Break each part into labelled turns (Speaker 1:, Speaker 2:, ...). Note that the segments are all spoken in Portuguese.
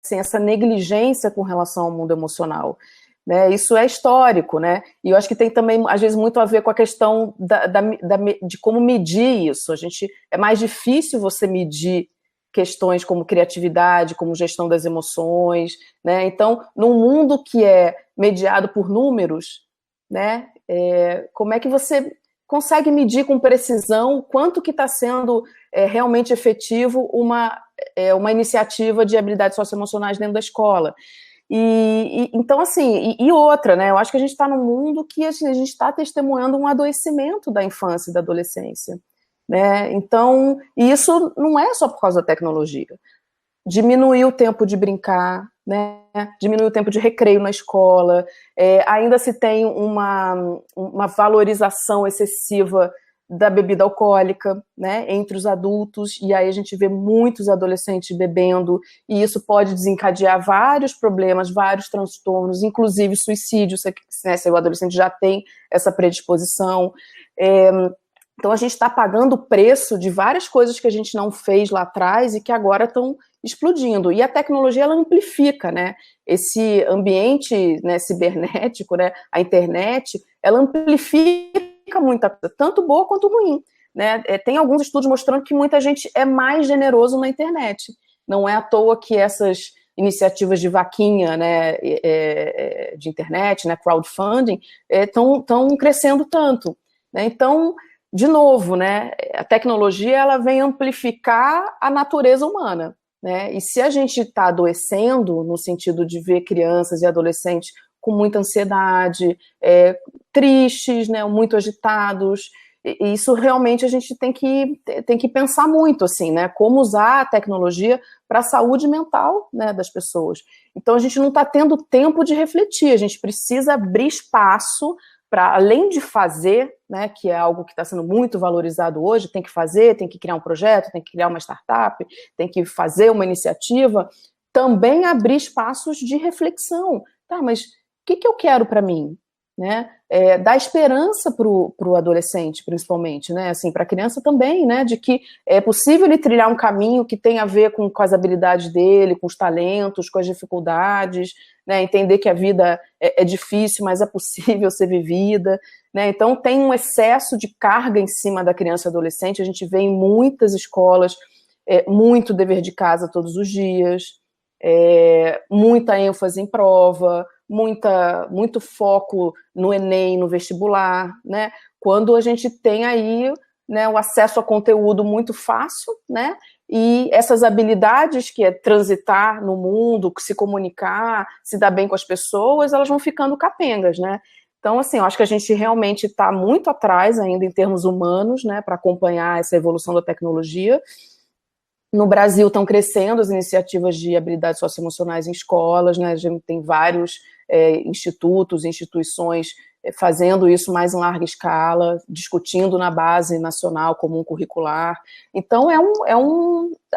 Speaker 1: assim, essa negligência com relação ao mundo emocional. Né? Isso é histórico, né? E eu acho que tem também, às vezes, muito a ver com a questão de como medir isso. É mais difícil você medir questões como criatividade, como gestão das emoções, né? Então, num mundo que é mediado por números, né? Como é que você consegue medir com precisão quanto que está sendo realmente efetivo uma iniciativa de habilidades socioemocionais dentro da escola? Então, assim, e outra, né? Eu acho que a gente está num mundo que a gente está testemunhando um adoecimento da infância e da adolescência, né? Então, isso não é só por causa da tecnologia. Diminuir o tempo de brincar, né? Diminuir o tempo de recreio na escola, ainda se tem uma valorização excessiva da bebida alcoólica, né, entre os adultos, e aí a gente vê muitos adolescentes bebendo, e isso pode desencadear vários problemas, vários transtornos, inclusive suicídio, né, se o adolescente já tem essa predisposição. Então a gente está pagando o preço de várias coisas que a gente não fez lá atrás e que agora estão explodindo. E a tecnologia, ela amplifica, né, esse ambiente, né, cibernético, né, a internet, ela amplifica muita coisa, tanto boa quanto ruim, né? Tem alguns estudos mostrando que muita gente é mais generoso na internet. Não é à toa que essas iniciativas de vaquinha, né, de internet, né, crowdfunding, estão crescendo tanto, né? Então, de novo, né, a tecnologia, ela vem amplificar a natureza humana, né? E se a gente está adoecendo no sentido de ver crianças e adolescentes com muita ansiedade, tristes, né, muito agitados, e isso realmente a gente tem que pensar muito, assim, né, como usar a tecnologia para a saúde mental, né, das pessoas. Então a gente não está tendo tempo de refletir, a gente precisa abrir espaço para, além de fazer, né, que é algo que está sendo muito valorizado hoje, tem que fazer, tem que criar um projeto, tem que criar uma startup, tem que fazer uma iniciativa, também abrir espaços de reflexão. Tá, mas o que eu quero para mim? Né? Dar esperança para o adolescente, principalmente, né? Assim, para a criança também, né? De que é possível ele trilhar um caminho que tem a ver com as habilidades dele, com os talentos, com as dificuldades, né? Entender que a vida é difícil, mas é possível ser vivida, né? Então tem um excesso de carga em cima da criança e adolescente. A gente vê em muitas escolas muito dever de casa todos os dias, muita ênfase em prova, muito foco no Enem, no vestibular, né? Quando a gente tem aí, né, o acesso a conteúdo muito fácil, né? E essas habilidades que é transitar no mundo, se comunicar, se dar bem com as pessoas, elas vão ficando capengas, né? Então, assim, eu acho que a gente realmente está muito atrás ainda em termos humanos, né, para acompanhar essa evolução da tecnologia. No Brasil estão crescendo as iniciativas de habilidades socioemocionais em escolas, né? A gente tem vários institutos, instituições fazendo isso mais em larga escala, discutindo na base nacional comum curricular. Então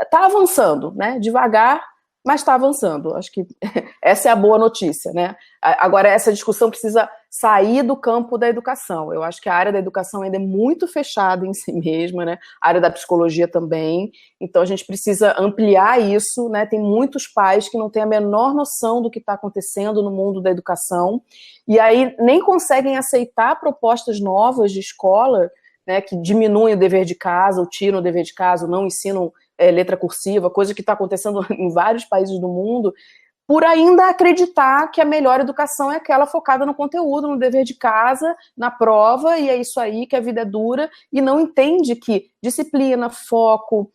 Speaker 1: está avançando, né? Devagar, mas está avançando. Acho que essa é a boa notícia, né? Agora, essa discussão precisa sair do campo da educação. Eu acho que a área da educação ainda é muito fechada em si mesma, né? A área da psicologia também. Então, a gente precisa ampliar isso, né? Tem muitos pais que não têm a menor noção do que está acontecendo no mundo da educação e aí nem conseguem aceitar propostas novas de escola, né, que diminuem o dever de casa, ou tiram o dever de casa, ou não ensinam letra cursiva, coisa que está acontecendo em vários países do mundo, por ainda acreditar que a melhor educação é aquela focada no conteúdo, no dever de casa, na prova, e é isso aí, que a vida é dura, e não entende que disciplina, foco,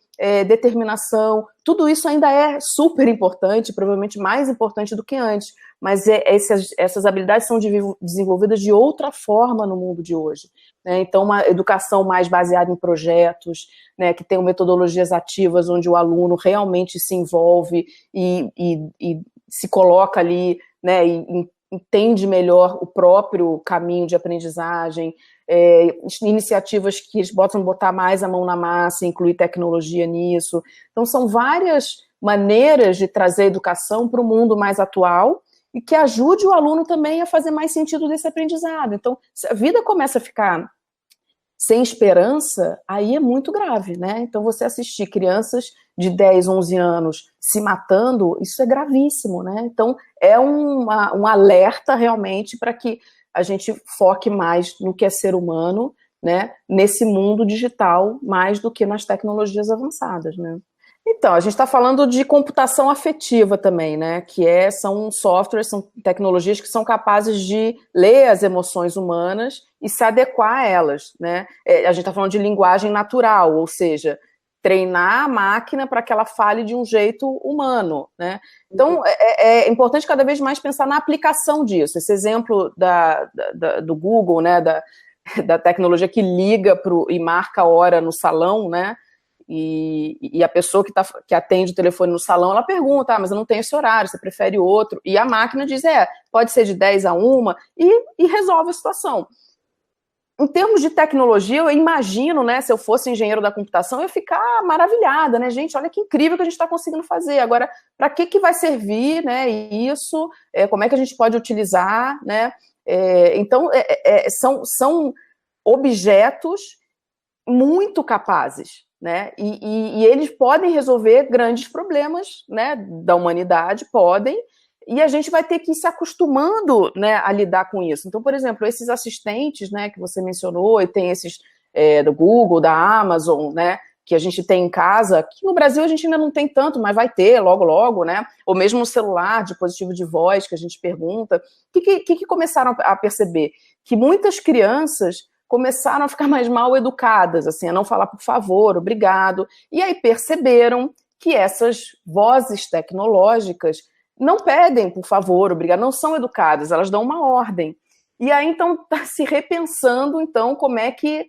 Speaker 1: determinação, tudo isso ainda é super importante, provavelmente mais importante do que antes, mas essas habilidades são desenvolvidas de outra forma no mundo de hoje, né? Então, uma educação mais baseada em projetos, né, que tenham metodologias ativas, onde o aluno realmente se envolve e se coloca ali, né, e entende melhor o próprio caminho de aprendizagem, iniciativas que botar mais a mão na massa, incluir tecnologia nisso. Então, são várias maneiras de trazer a educação para o mundo mais atual e que ajude o aluno também a fazer mais sentido desse aprendizado. Então, se a vida começa a ficar sem esperança, aí é muito grave, né? Então você assistir crianças de 10, 11 anos se matando, isso é gravíssimo, né? Então é um alerta realmente para que a gente foque mais no que é ser humano, né? Nesse mundo digital, mais do que nas tecnologias avançadas, né? Então, a gente está falando de computação afetiva também, né? São softwares, são tecnologias que são capazes de ler as emoções humanas e se adequar a elas, né? A gente está falando de linguagem natural, ou seja, treinar a máquina para que ela fale de um jeito humano, né? Então, é importante cada vez mais pensar na aplicação disso. Esse exemplo do Google, né? Da tecnologia que liga e marca a hora no salão, né? E a pessoa que atende o telefone no salão, ela pergunta, mas eu não tenho esse horário, você prefere outro? E a máquina diz, pode ser de 10 a 1, e resolve a situação. Em termos de tecnologia, eu imagino, né, se eu fosse engenheiro da computação, eu ia ficar maravilhada, né, gente, olha que incrível que a gente está conseguindo fazer. Agora, para que vai servir, né, isso? Como é que a gente pode utilizar, né? Então, são objetos muito capazes, né? E eles podem resolver grandes problemas, né, da humanidade, podem, e a gente vai ter que ir se acostumando, né, a lidar com isso. Então, por exemplo, esses assistentes, né, que você mencionou, e tem esses do Google, da Amazon, né, que a gente tem em casa, aqui no Brasil a gente ainda não tem tanto, mas vai ter logo, logo, né? Ou mesmo no celular, dispositivo de voz, que a gente pergunta. O que começaram a perceber? Que muitas crianças começaram a ficar mais mal educadas, assim, a não falar por favor, obrigado, e aí perceberam que essas vozes tecnológicas não pedem por favor, obrigado, não são educadas, elas dão uma ordem. E aí, então, está se repensando, então, como é que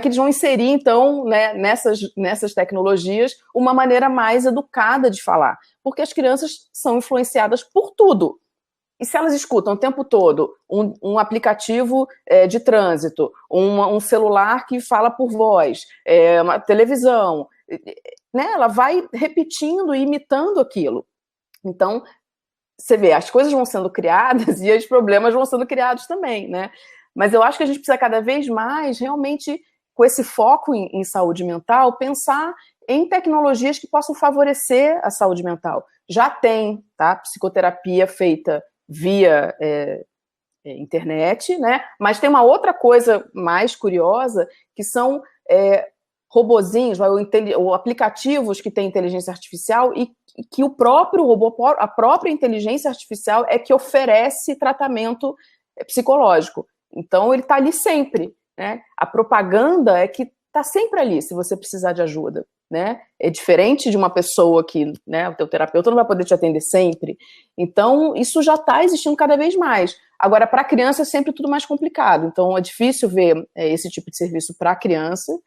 Speaker 1: eles vão inserir, então, né, nessas tecnologias, uma maneira mais educada de falar. Porque as crianças são influenciadas por tudo. E se elas escutam o tempo todo um aplicativo de trânsito, um celular que fala por voz, uma televisão, né, ela vai repetindo e imitando aquilo. Então, você vê, as coisas vão sendo criadas e os problemas vão sendo criados também, né? Mas eu acho que a gente precisa cada vez mais, realmente, com esse foco em saúde mental, pensar em tecnologias que possam favorecer a saúde mental. Já tem, tá? Psicoterapia feita via internet, né? Mas tem uma outra coisa mais curiosa, que são robozinhos, ou aplicativos que têm inteligência artificial e que o próprio robô, a própria inteligência artificial é que oferece tratamento psicológico. Então, ele está ali sempre, né? A propaganda é que está sempre ali, se você precisar de ajuda, né? É diferente de uma pessoa que, né, o teu terapeuta não vai poder te atender sempre. Então, isso já está existindo cada vez mais. Agora, para a criança é sempre tudo mais complicado. Então, é difícil ver esse tipo de serviço para a criança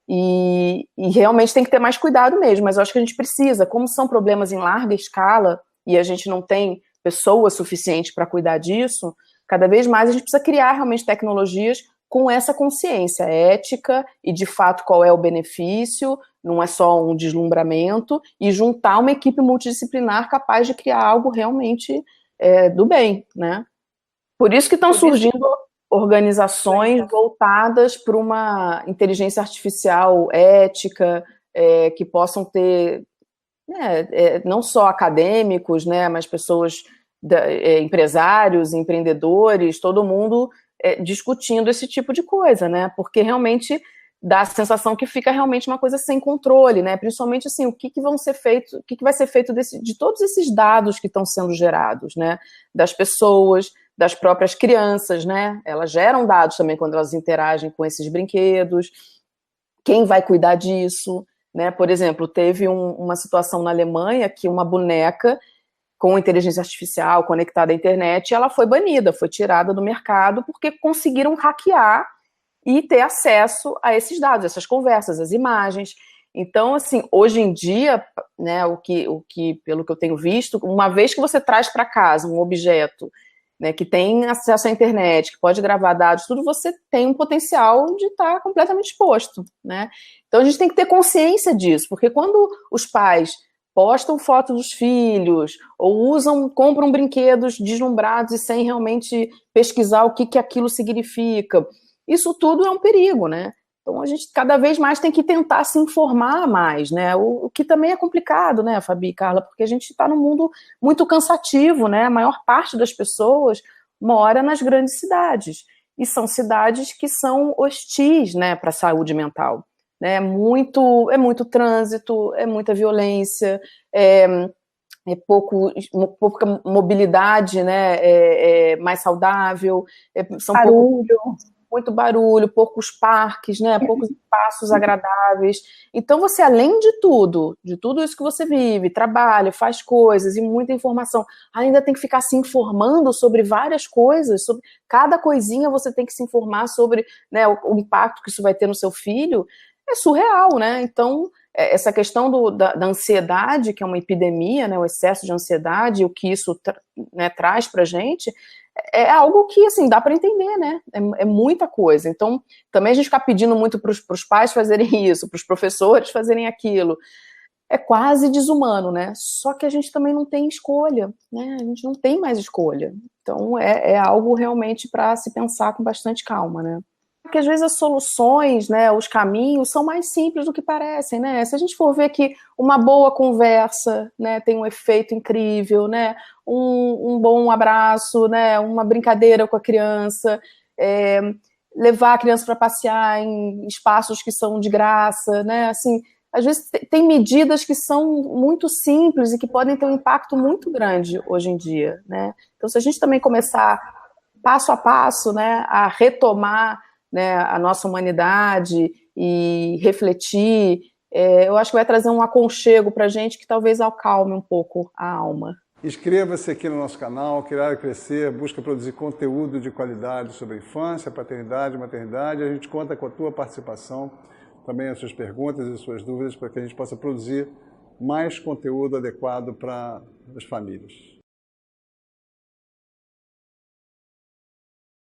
Speaker 1: e realmente tem que ter mais cuidado mesmo. Mas eu acho que a gente precisa, como são problemas em larga escala e a gente não tem pessoas suficientes para cuidar disso, cada vez mais a gente precisa criar realmente tecnologias com essa consciência ética e, de fato, qual é o benefício, não é só um deslumbramento, e juntar uma equipe multidisciplinar capaz de criar algo realmente do bem, né? Por isso que estão surgindo organizações voltadas para uma inteligência artificial ética, que possam ter, não só acadêmicos, né, mas pessoas, empresários, empreendedores, todo mundo discutindo esse tipo de coisa, né? Porque realmente dá a sensação que fica realmente uma coisa sem controle, né? Principalmente assim, o que vai ser feito de todos esses dados que estão sendo gerados, né? Das pessoas, das próprias crianças, né? Elas geram dados também quando elas interagem com esses brinquedos. Quem vai cuidar disso, né? Por exemplo, teve uma situação na Alemanha que uma boneca com inteligência artificial conectada à internet, ela foi banida, foi tirada do mercado porque conseguiram hackear e ter acesso a esses dados, essas conversas, as imagens. Então, assim, hoje em dia, né, o que pelo que eu tenho visto, uma vez que você traz para casa um objeto, né, que tem acesso à internet, que pode gravar dados, tudo, você tem um potencial de estar completamente exposto, né? Então a gente tem que ter consciência disso, porque quando os pais postam fotos dos filhos, ou compram brinquedos deslumbrados e sem realmente pesquisar o que aquilo significa, isso tudo é um perigo, né? Então a gente cada vez mais tem que tentar se informar mais, né? O que também é complicado, né, Fabi e Carla, porque a gente está num mundo muito cansativo, né? A maior parte das pessoas mora nas grandes cidades, e são cidades que são hostis, né, para a saúde mental. Né? É muito trânsito, é muita violência, pouca mobilidade, né, mais saudável, são muito barulho, poucos parques, né, poucos espaços agradáveis. Então você, além de tudo isso que você vive, trabalha, faz coisas e muita informação, ainda tem que ficar se informando sobre várias coisas, sobre cada coisinha você tem que se informar sobre, né, o impacto que isso vai ter no seu filho. É surreal, né? Então, essa questão da ansiedade, que é uma epidemia, né, o excesso de ansiedade, o que isso né, traz para a gente, é algo que, assim, dá para entender, né? É muita coisa. Então, também a gente ficar pedindo muito para os pais fazerem isso, para os professores fazerem aquilo, é quase desumano, né? Só que a gente também não tem escolha, né? A gente não tem mais escolha. Então, é algo realmente para se pensar com bastante calma, né? Porque às vezes as soluções, né, os caminhos são mais simples do que parecem, né? Se a gente for ver que uma boa conversa, né, tem um efeito incrível, né, um bom abraço, né, uma brincadeira com a criança, levar a criança para passear em espaços que são de graça, né, assim, às vezes tem medidas que são muito simples e que podem ter um impacto muito grande hoje em dia, né? Então, se a gente também começar passo a passo, né, a retomar, né, a nossa humanidade e refletir, eu acho que vai trazer um aconchego para a gente que talvez acalme um pouco a alma.
Speaker 2: Inscreva-se aqui no nosso canal, Criar e Crescer, busca produzir conteúdo de qualidade sobre infância, paternidade, maternidade. A gente conta com a tua participação, também as suas perguntas e as suas dúvidas, para que a gente possa produzir mais conteúdo adequado para as famílias.